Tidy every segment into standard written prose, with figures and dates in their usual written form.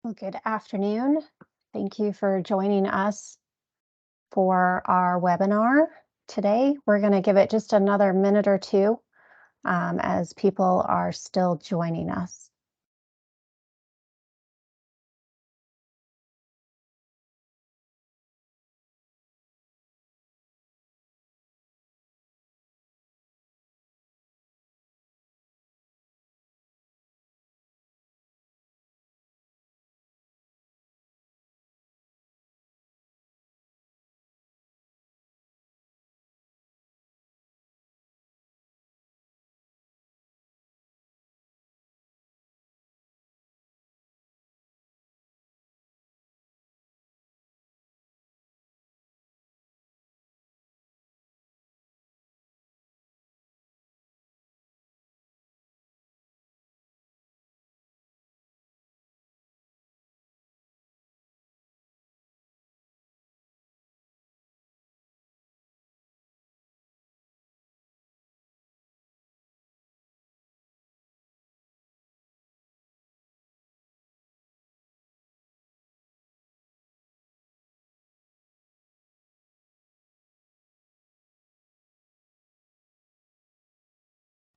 Well, good afternoon. Thank you for joining us for our webinar today. We're going to give it just another minute or two as people are still joining us.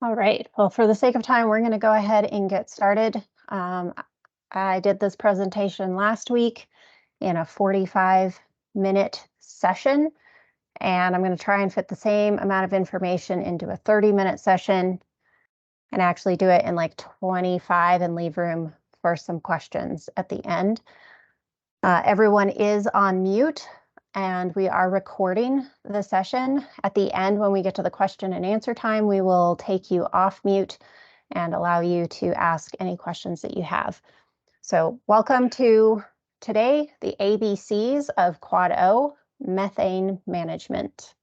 All right, well, for the sake of time, we're going to go ahead and get started. I did this presentation last week in a 45-minute session, and I'm going to try and fit the same amount of information into a 30-minute session and actually do it in like 25 and leave room for some questions at the end. Everyone is on mute and we are recording the session. At the end, when we get to the question and answer time, we will take you off mute and allow you to ask any questions that you have. So welcome to today, the ABCs of Quad O, methane management.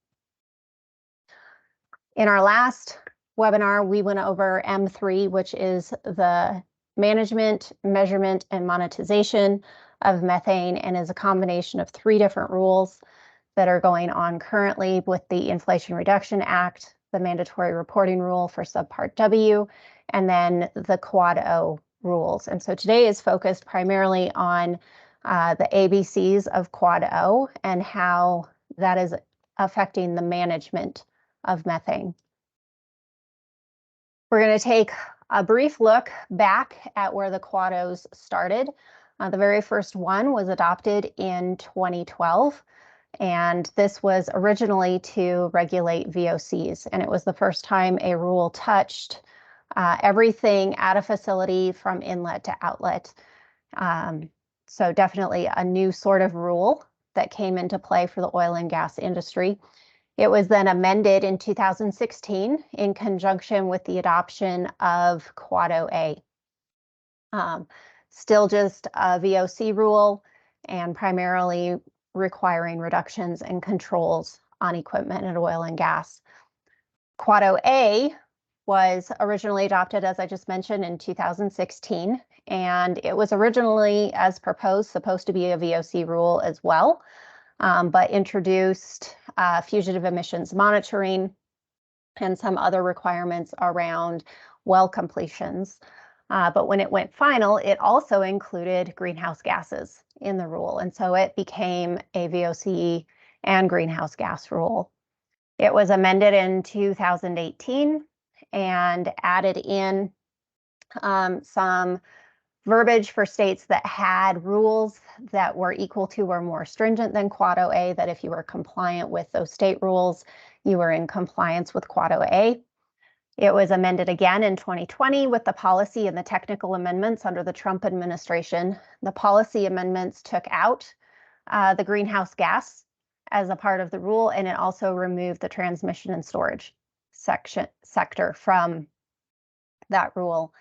In our last webinar, we went over M3, which is the management, measurement, and monetization of methane, and is a combination of 3 different rules that are going on currently with the Inflation Reduction Act, the mandatory reporting rule for subpart W, and then the Quad O rules. And so today is focused primarily on the ABCs of Quad O and how that is affecting the management of methane. We're going to take a brief look back at where the Quad O's started. The very first one was adopted in 2012, and this was originally to regulate VOCs, and it was the first time a rule touched everything at a facility from inlet to outlet. So definitely a new sort of rule that came into play for the oil and gas industry. It was then amended in 2016 in conjunction with the adoption of Quad OA. Still just a VOC rule and primarily requiring reductions and controls on equipment at oil and gas. Quad OA was originally adopted, as I just mentioned, in 2016, and it was originally, as proposed, supposed to be a VOC rule as well, but introduced fugitive emissions monitoring and some other requirements around well completions. But when it went final, it also included greenhouse gases in the rule. And so it became a VOC and greenhouse gas rule. It was amended in 2018 and added in some verbiage for states that had rules that were equal to or more stringent than Quad OA, that if you were compliant with those state rules, you were in compliance with Quad OA. It was amended again in 2020 with the policy and the technical amendments under the Trump administration. The policy amendments took out the greenhouse gas as a part of the rule, and it also removed the transmission and storage sector from that rule.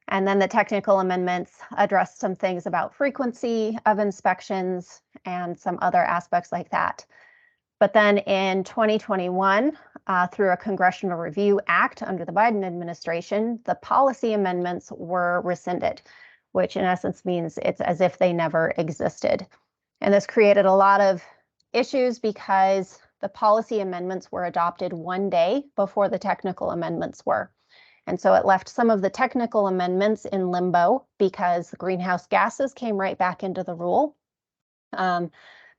And then the technical amendments addressed some things about frequency of inspections and some other aspects like that. But then in 2021, through a Congressional Review Act under the Biden administration, the policy amendments were rescinded, which in essence means it's as if they never existed. And this created a lot of issues because the policy amendments were adopted one day before the technical amendments were. And so it left some of the technical amendments in limbo because the greenhouse gases came right back into the rule.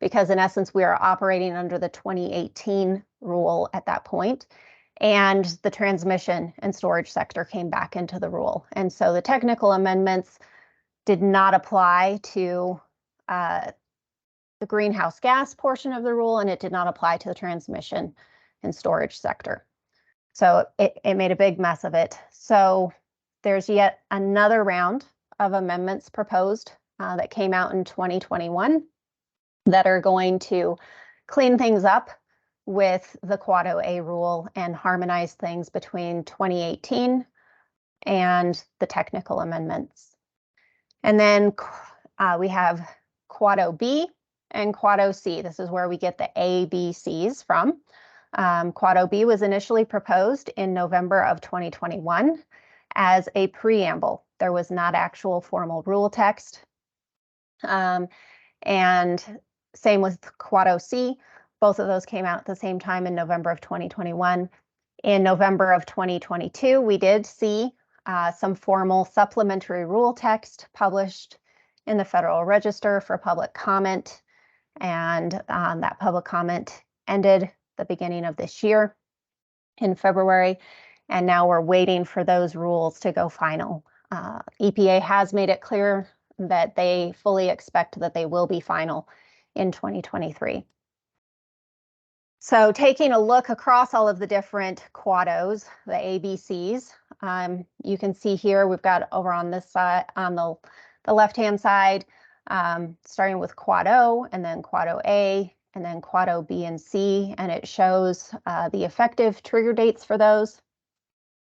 Because in essence, we are operating under the 2018 rule at that point, and the transmission and storage sector came back into the rule. And so the technical amendments did not apply to the greenhouse gas portion of the rule, and it did not apply to the transmission and storage sector. So it made a big mess of it. So there's yet another round of amendments proposed that came out in 2021 that are going to clean things up with the Quad OA rule and harmonize things between 2018 and the technical amendments. And then we have Quad OB and Quad OC. This is where we get the A, B, Cs from. Quad OB was initially proposed in November of 2021 as a preamble. There was not actual formal rule text. And same with Quad OC. Both of those came out at the same time in November of 2021. In November of 2022, we did see some formal supplementary rule text published in the Federal Register for public comment. And that public comment ended the beginning of this year in February. And now we're waiting for those rules to go final. EPA has made it clear that they fully expect that they will be final in 2023. So taking a look across all of the different quados, the ABCs, you can see here we've got over on this side, on the left-hand side, starting with Quad O and then Quad OA and then Quad O B and C, and it shows the effective trigger dates for those.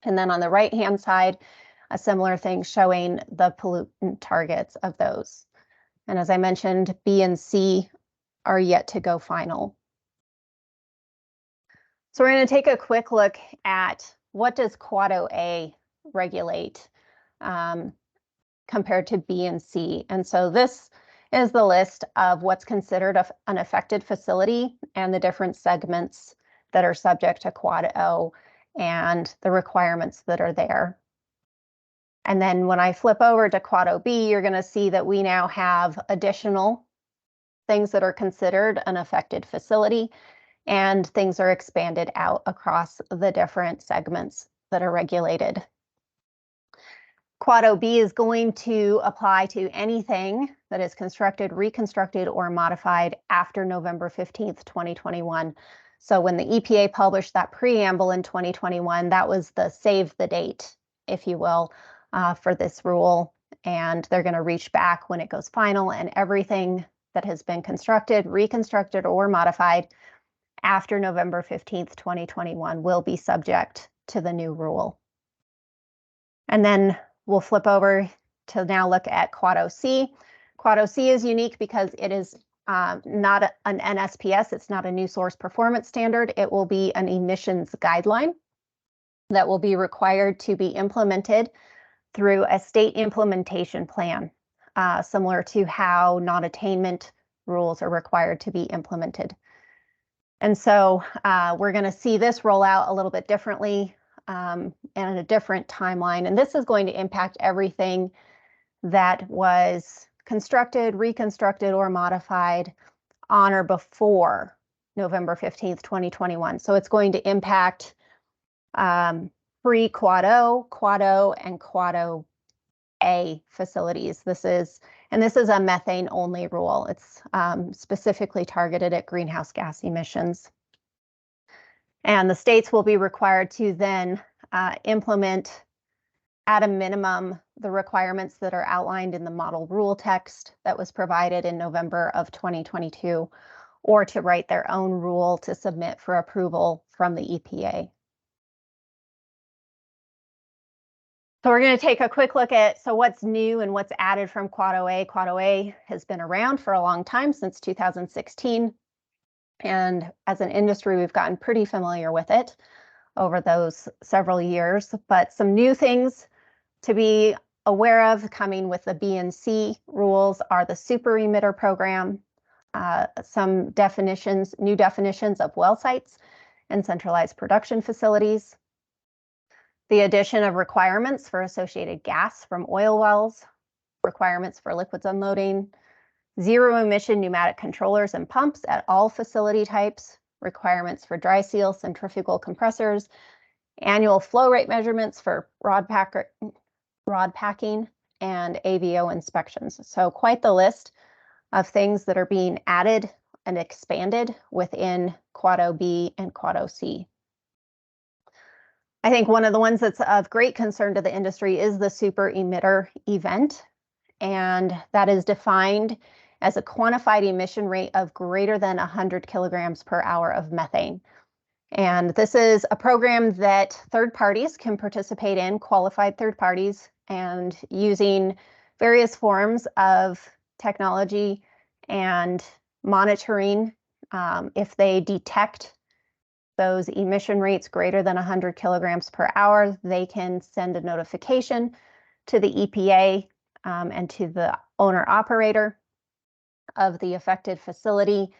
And then on the right-hand side, a similar thing showing the pollutant targets of those. And as I mentioned, B and C are yet to go final. So we're going to take a quick look at what does Quad OA regulate compared to B and C. And so this is the list of what's considered an affected facility and the different segments that are subject to Quad O and the requirements that are there. And then when I flip over to Quad OB, you're going to see that we now have additional things that are considered an affected facility, and things are expanded out across the different segments that are regulated. Quad OB is going to apply to anything that is constructed, reconstructed, or modified after November 15th, 2021. So when the EPA published that preamble in 2021, that was the save the date, if you will, for this rule. And they're going to reach back when it goes final, and everything that has been constructed, reconstructed, or modified after November 15th, 2021 will be subject to the new rule. And then we'll flip over to now look at Quad OC. Quad OC is unique because it is not an NSPS. It's not a new source performance standard. It will be an emissions guideline that will be required to be implemented through a state implementation plan, similar to how non-attainment rules are required to be implemented. And so we're going to see this roll out a little bit differently and a different timeline. And this is going to impact everything that was constructed, reconstructed, or modified on or before November 15th, 2021. So it's going to impact pre-Quad O, and Quad OA facilities. This is a methane-only rule. It's specifically targeted at greenhouse gas emissions. And the states will be required to then implement at a minimum the requirements that are outlined in the model rule text that was provided in November of 2022, or to write their own rule to submit for approval from the EPA. So we're going to take a quick look at what's new and what's added from Quad OA. Quad OA has been around for a long time, since 2016. And as an industry, we've gotten pretty familiar with it over those several years. But some new things to be aware of coming with the B and C rules are the super emitter program, some definitions, new definitions of well sites and centralized production facilities, the addition of requirements for associated gas from oil wells, requirements for liquids unloading, zero emission pneumatic controllers and pumps at all facility types, requirements for dry seal centrifugal compressors, annual flow rate measurements for rod packing, and AVO inspections. So quite the list of things that are being added and expanded within Quad OB and Quad OC. I think one of the ones that's of great concern to the industry is the super emitter event, and that is defined as a quantified emission rate of greater than 100 kilograms per hour of methane. And this is a program that third parties can participate in, qualified third parties, and using various forms of technology and monitoring. If they detect those emission rates greater than 100 kilograms per hour, they can send a notification to the EPA and to the owner-operator of the affected facility.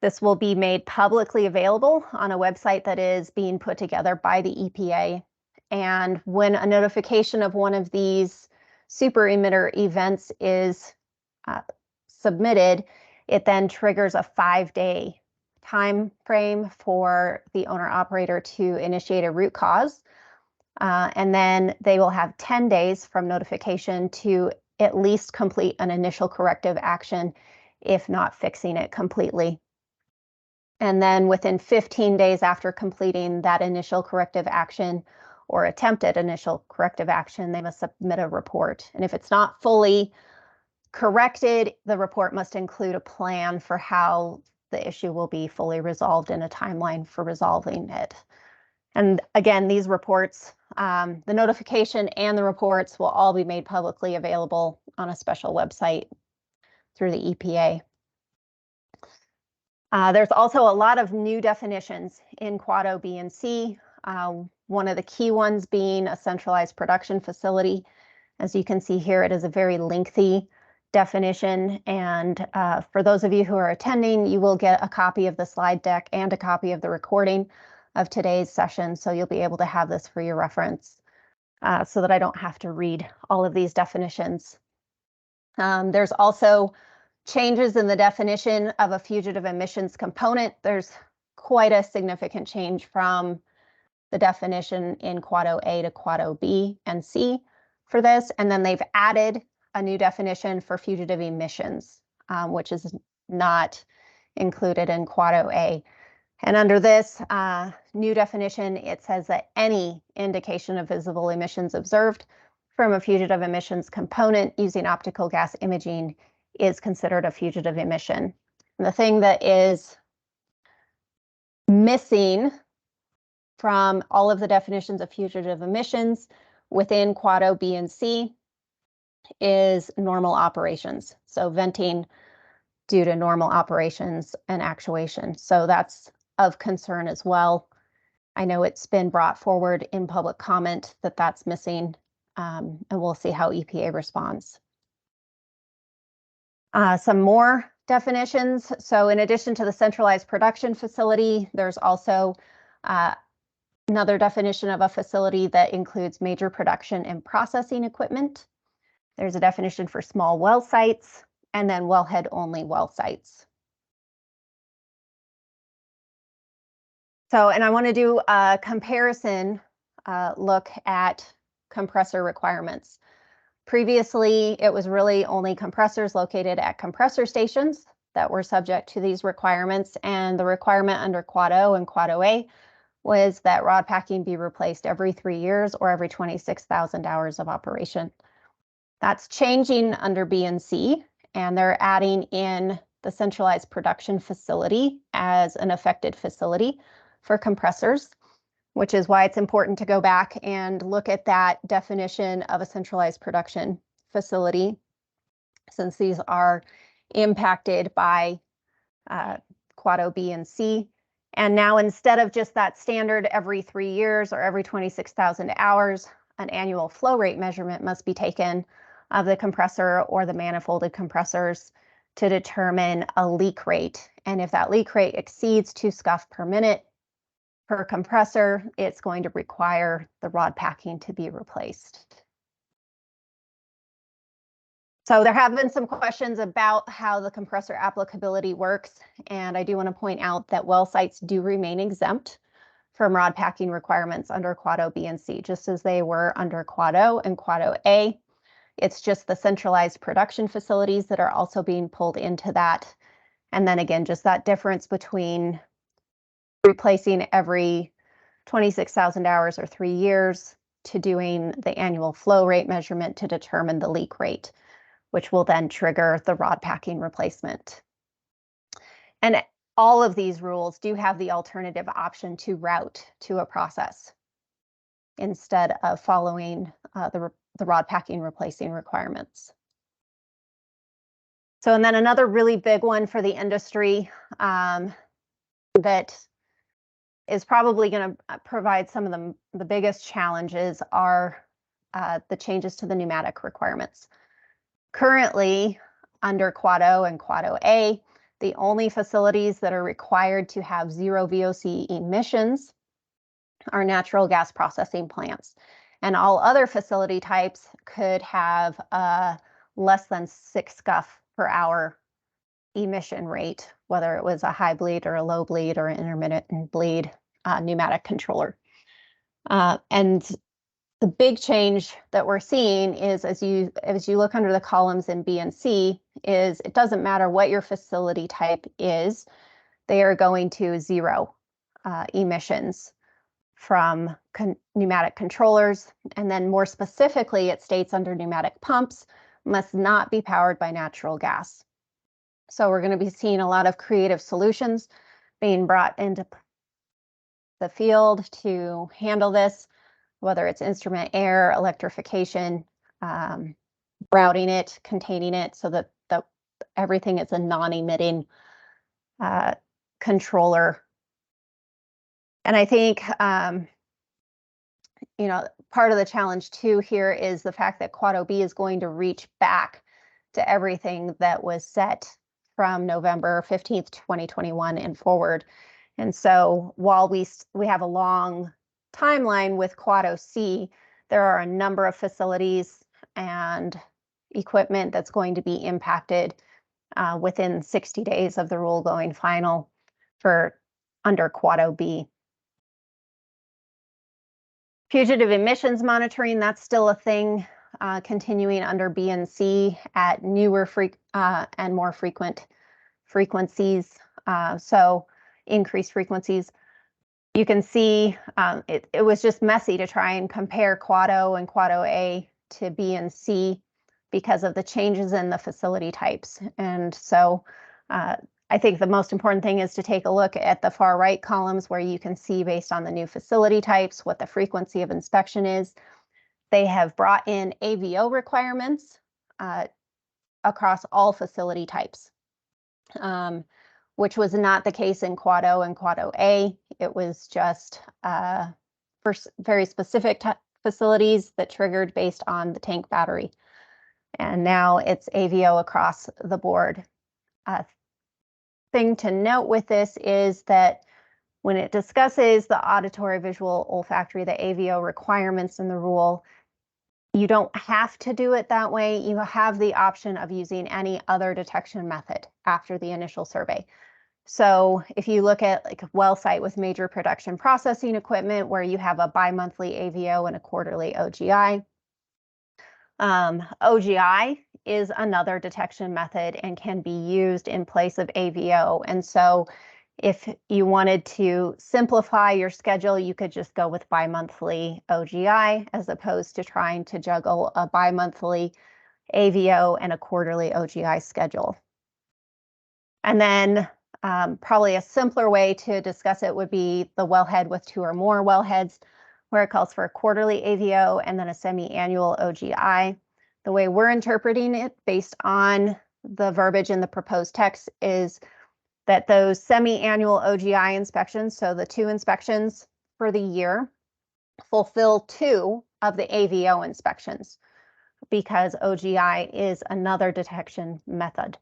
This will be made publicly available on a website that is being put together by the EPA. And when a notification of one of these super emitter events is submitted, it then triggers a 5-day time frame for the owner-operator to initiate a root cause. And then they will have 10 days from notification to at least complete an initial corrective action, if not fixing it completely. And then within 15 days after completing that initial corrective action or attempted initial corrective action, they must submit a report. And if it's not fully corrected, the report must include a plan for how the issue will be fully resolved and a timeline for resolving it. And again, these reports, the notification and the reports will all be made publicly available on a special website through the EPA. There's also a lot of new definitions in Quad OB and C. One of the key ones being a centralized production facility. As you can see here, it is a very lengthy definition. And for those of you who are attending, you will get a copy of the slide deck and a copy of the recording of today's session. So you'll be able to have this for your reference so that I don't have to read all of these definitions. There's also changes in the definition of a fugitive emissions component. There's quite a significant change from the definition in Quad OA to Quad OB and C for this. And then they've added a new definition for fugitive emissions, which is not included in Quad OA. And under this new definition, it says that any indication of visible emissions observed from a fugitive emissions component using optical gas imaging is considered a fugitive emission. And the thing that is missing from all of the definitions of fugitive emissions within Quad OB and C is normal operations. So venting due to normal operations and actuation. So that's of concern as well. I know it's been brought forward in public comment that that's missing, and we'll see how EPA responds. Some more definitions. So in addition to the centralized production facility, there's also another definition of a facility that includes major production and processing equipment. There's a definition for small well sites, and then wellhead only well sites. So, and I want to do a comparison look at compressor requirements. Previously, it was really only compressors located at compressor stations that were subject to these requirements, and the requirement under Quad O and Quad OA was that rod packing be replaced every 3 years or every 26,000 hours of operation. That's changing under B and C, and they're adding in the centralized production facility as an affected facility for compressors, which is why it's important to go back and look at that definition of a centralized production facility, since these are impacted by Quad OB and C. And now instead of just that standard every 3 years or every 26,000 hours, an annual flow rate measurement must be taken of the compressor or the manifolded compressors to determine a leak rate. And if that leak rate exceeds 2 scuff per minute, per compressor, it's going to require the rod packing to be replaced. So there have been some questions about how the compressor applicability works, and I do want to point out that well sites do remain exempt from rod packing requirements under Quad O, B, and C, just as they were under Quad O and Quad O-A. It's just the centralized production facilities that are also being pulled into that. And then again, just that difference between replacing every 26,000 hours or 3 years to doing the annual flow rate measurement to determine the leak rate, which will then trigger the rod packing replacement. And all of these rules do have the alternative option to route to a process instead of following the rod packing replacing requirements. So, and then another really big one for the industry that is probably going to provide some of the biggest challenges are the changes to the pneumatic requirements. Currently, under Quad O and Quad O-A, the only facilities that are required to have zero VOC emissions are natural gas processing plants. And all other facility types could have less than 6 scuff per hour emission rate, whether it was a high bleed or a low bleed or an intermittent bleed pneumatic controller. And the big change that we're seeing is as you look under the columns in B and C is it doesn't matter what your facility type is, they are going to zero emissions from pneumatic controllers. And then more specifically, it states under pneumatic pumps must not be powered by natural gas. So we're going to be seeing a lot of creative solutions being brought into the field to handle this, whether it's instrument air, electrification, routing it, containing it so that everything is a non-emitting controller. And I think, part of the challenge too here is the fact that Quad O-B is going to reach back to everything that was set from November 15th, 2021 and forward. And so while we have a long timeline with Quad O-C, there are a number of facilities and equipment that's going to be impacted within 60 days of the rule going final for under Quad O-B. Fugitive emissions monitoring, that's still a thing continuing under B and C at newer and more frequent frequencies. So increased frequencies. You can see it was just messy to try and compare Quad O and Quad O-A to B and C because of the changes in the facility types. And so I think the most important thing is to take a look at the far right columns where you can see based on the new facility types what the frequency of inspection is. They have brought in AVO requirements across all facility types, which was not the case in Quad O and Quad O-A. It was just for very specific facilities that triggered based on the tank battery. And now it's AVO across the board. Thing to note with this is that when it discusses the auditory, visual, olfactory, the AVO requirements in the rule, you don't have to do it that way. You have the option of using any other detection method after the initial survey. So if you look at like a well site with major production processing equipment where you have a bi-monthly AVO and a quarterly OGI, OGI is another detection method and can be used in place of AVO. And so if you wanted to simplify your schedule, you could just go with bi-monthly OGI as opposed to trying to juggle a bi-monthly AVO and a quarterly OGI schedule. And then probably a simpler way to discuss it would be the wellhead with 2 or more wellheads, where it calls for a quarterly AVO and then a semi-annual OGI. The way we're interpreting it based on the verbiage in the proposed text is that those semi-annual OGI inspections, so the 2 inspections for the year, fulfill 2 of the AVO inspections because OGI is another detection method.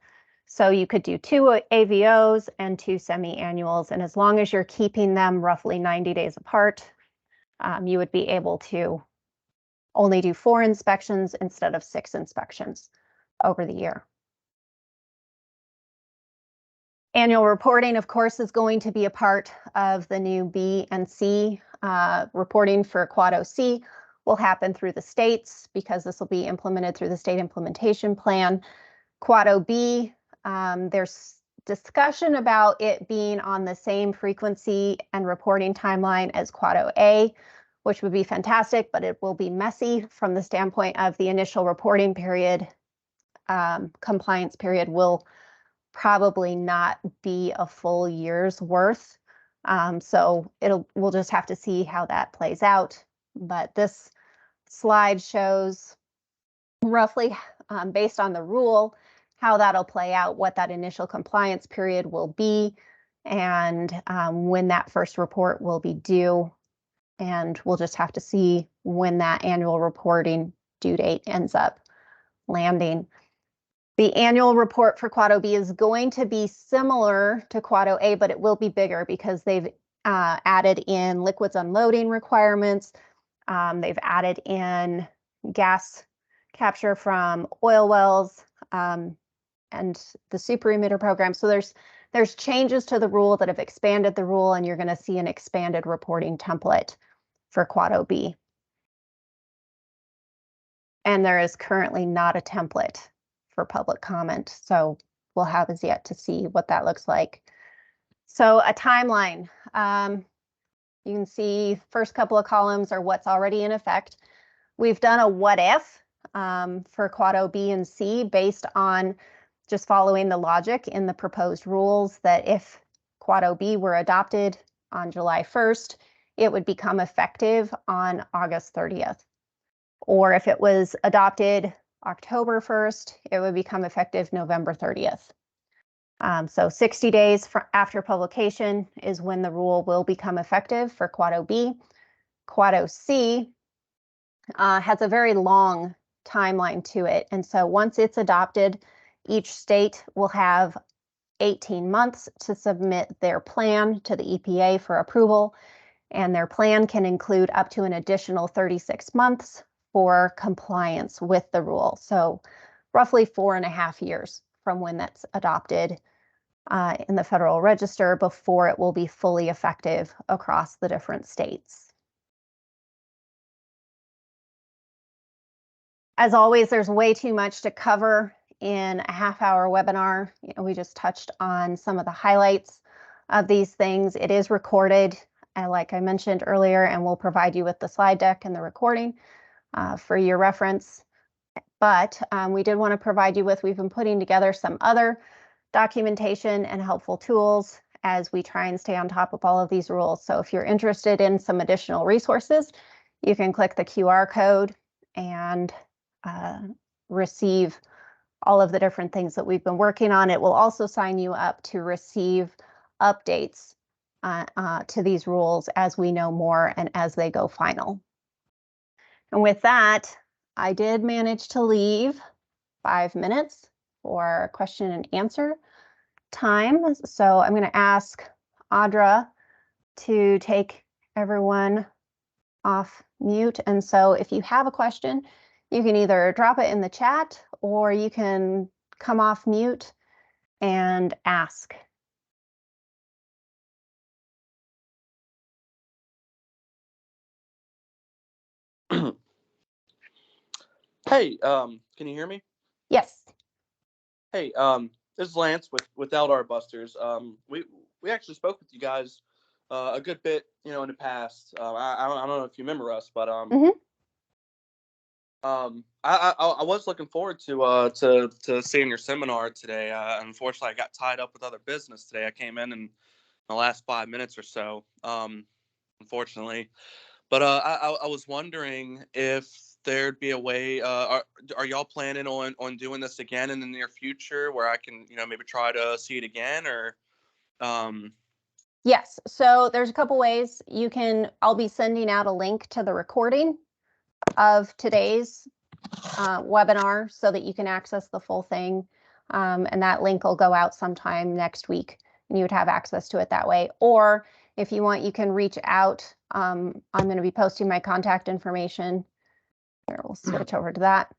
So you could do 2 AVOs and 2 semi-annuals, and as long as you're keeping them roughly 90 days apart, you would be able to only do 4 inspections instead of 6 inspections over the year. Annual reporting, of course, is going to be a part of the new B and C. Reporting for Quad OC will happen through the states because this will be implemented through the state implementation plan. Quad OB, there's discussion about it being on the same frequency and reporting timeline as Quad OA, which would be fantastic, but it will be messy from the standpoint of the initial reporting period. Compliance period will probably not be a full year's worth. So we'll just have to see how that plays out. But this slide shows roughly, based on the rule, how that'll play out, what that initial compliance period will be, and when that first report will be due. And we'll just have to see when that annual reporting due date ends up landing. The annual report for Quad OB is going to be similar to Quad OA, but it will be bigger because they've added in liquids unloading requirements. They've added in gas capture from oil wells and the super emitter program. So there's changes to the rule that have expanded the rule, and you're going to see an expanded reporting template for Quad OB. And there is currently not a template for public comment, so we'll have as yet to see what that looks like. So a timeline. You can see first couple of columns are what's already in effect. We've done a what if for Quad OB and C based on just following the logic in the proposed rules that if Quad OB were adopted on July 1st, it would become effective on August 30th. Or if it was adopted October 1st, it would become effective November 30th. So 60 days after publication is when the rule will become effective for Quad OB. Quad OC has a very long timeline to it. And so once it's adopted, each state will have 18 months to submit their plan to the EPA for approval. And their plan can include up to an additional 36 months for compliance with the rule. So roughly 4.5 years from when that's adopted in the Federal Register before it will be fully effective across the different states. As always, there's way too much to cover in a half-hour webinar. We just touched on some of the highlights of these things. It is recorded, like I mentioned earlier, and we'll provide you with the slide deck and the recording for your reference. But we did want to provide you with, we've been putting together some other documentation and helpful tools as we try and stay on top of all of these rules. So if you're interested in some additional resources, you can click the QR code and receive all of the different things that we've been working on. It will also sign you up to receive updates to these rules as we know more and as they go final. And with that, I did manage to leave 5 minutes for question and answer time. So I'm going to ask Audra to take everyone off mute. And so if you have a question, you can either drop it in the chat or you can come off mute and ask. Hey, can you hear me? Yes. Hey, this is Lance with LR Busters. We actually spoke with you guys a good bit, in the past. I don't know if you remember us, but I was looking forward to seeing your seminar today. Unfortunately, I got tied up with other business today. I came in the last 5 minutes or so, unfortunately. But I was wondering if there'd be a way. Are y'all planning on doing this again in the near future, where I can maybe try to see it again, or? Yes. So there's a couple ways you can. I'll be sending out a link to the recording of today's webinar so that you can access the full thing. and that link will go out sometime next week, and you would have access to it that way. Or if you want, you can reach out. I'm going to be posting my contact information. Here, we'll switch over to that.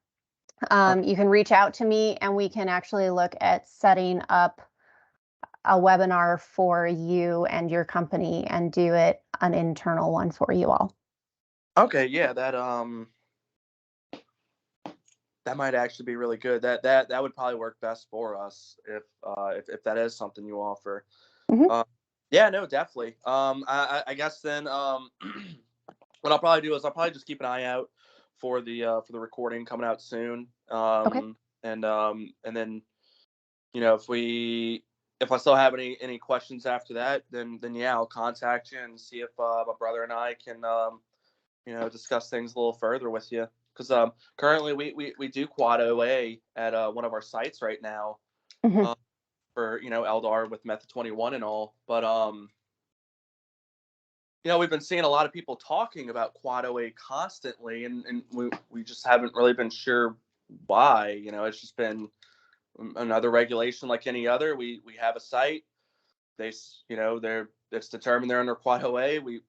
You can reach out to me, and we can actually look at setting up a webinar for you and your company and do it an internal one for you all. Okay, yeah, that might actually be really good. That would probably work best for us if that is something you offer. Mhm. Yeah, no, definitely. I guess then what I'll probably do is I'll probably just keep an eye out for the recording coming out soon. Okay. And then if I still have any questions after that, then yeah, I'll contact you and see if my brother and I can discuss things a little further with you. Because currently we do Quad OA at one of our sites right now, Mhm. for Eldar with Method 21 and all. But we've been seeing a lot of people talking about Quad OA constantly, and we just haven't really been sure why. It's just been another regulation like any other. We have a site. It's determined they're under Quad OA. We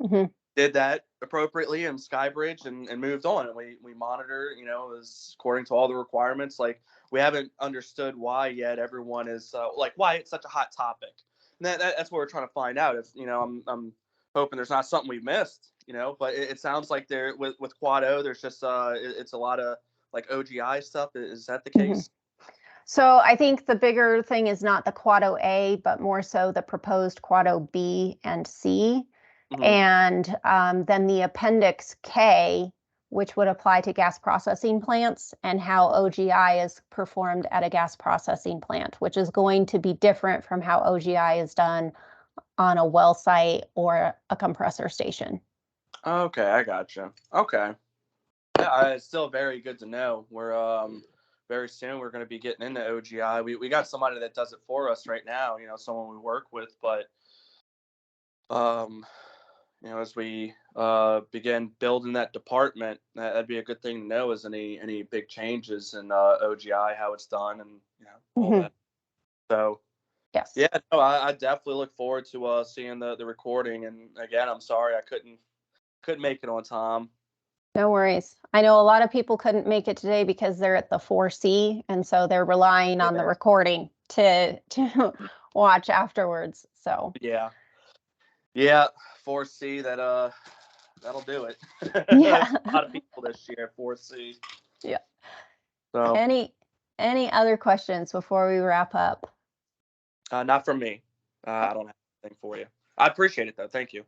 Mhm. did that appropriately in Skybridge and moved on, and we monitor as according to all the requirements. Like, we haven't understood why yet everyone is like, why it's such a hot topic, and that's what we're trying to find out. If I'm hoping there's not something we've missed, but it sounds like there with Quad O there's just it's a lot of like OGI stuff. Is that the Mhm. case? So I think the bigger thing is not the Quad OA, but more so the proposed Quad OB and C. Mm-hmm. And then the Appendix K, which would apply to gas processing plants, and how OGI is performed at a gas processing plant, which is going to be different from how OGI is done on a well site or a compressor station. Okay, I gotcha. Okay. Yeah, it's still very good to know. We're very soon we're going to be getting into OGI. We got somebody that does it for us right now. Someone we work with, but as we begin building that department, that'd be a good thing to know. Is any big changes in OGI, how it's done, and all Mhm. that. So Yes. yeah, no, I definitely look forward to seeing the recording. And again, I'm sorry I couldn't make it on time. No worries. I know a lot of people couldn't make it today because they're at the 4C, and so they're relying on the Yeah. recording to watch afterwards. So Yeah. Yeah, 4C that'll do it. yeah. A lot of people this year 4C. Yeah. So Any other questions before we wrap up? not from me. I don't have anything for you. I appreciate it though. Thank you.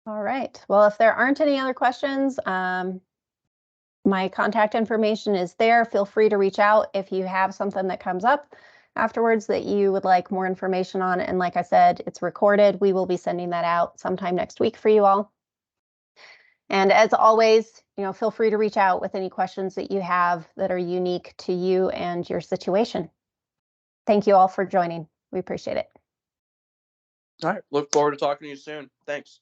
All right. Well, if there aren't any other questions, my contact information is there. Feel free to reach out if you have something that comes up afterwards that you would like more information on. And like I said, it's recorded. We will be sending that out sometime next week for you all. And as always, feel free to reach out with any questions that you have that are unique to you and your situation. Thank you all for joining. We appreciate it. All right. Look forward to talking to you soon. Thanks.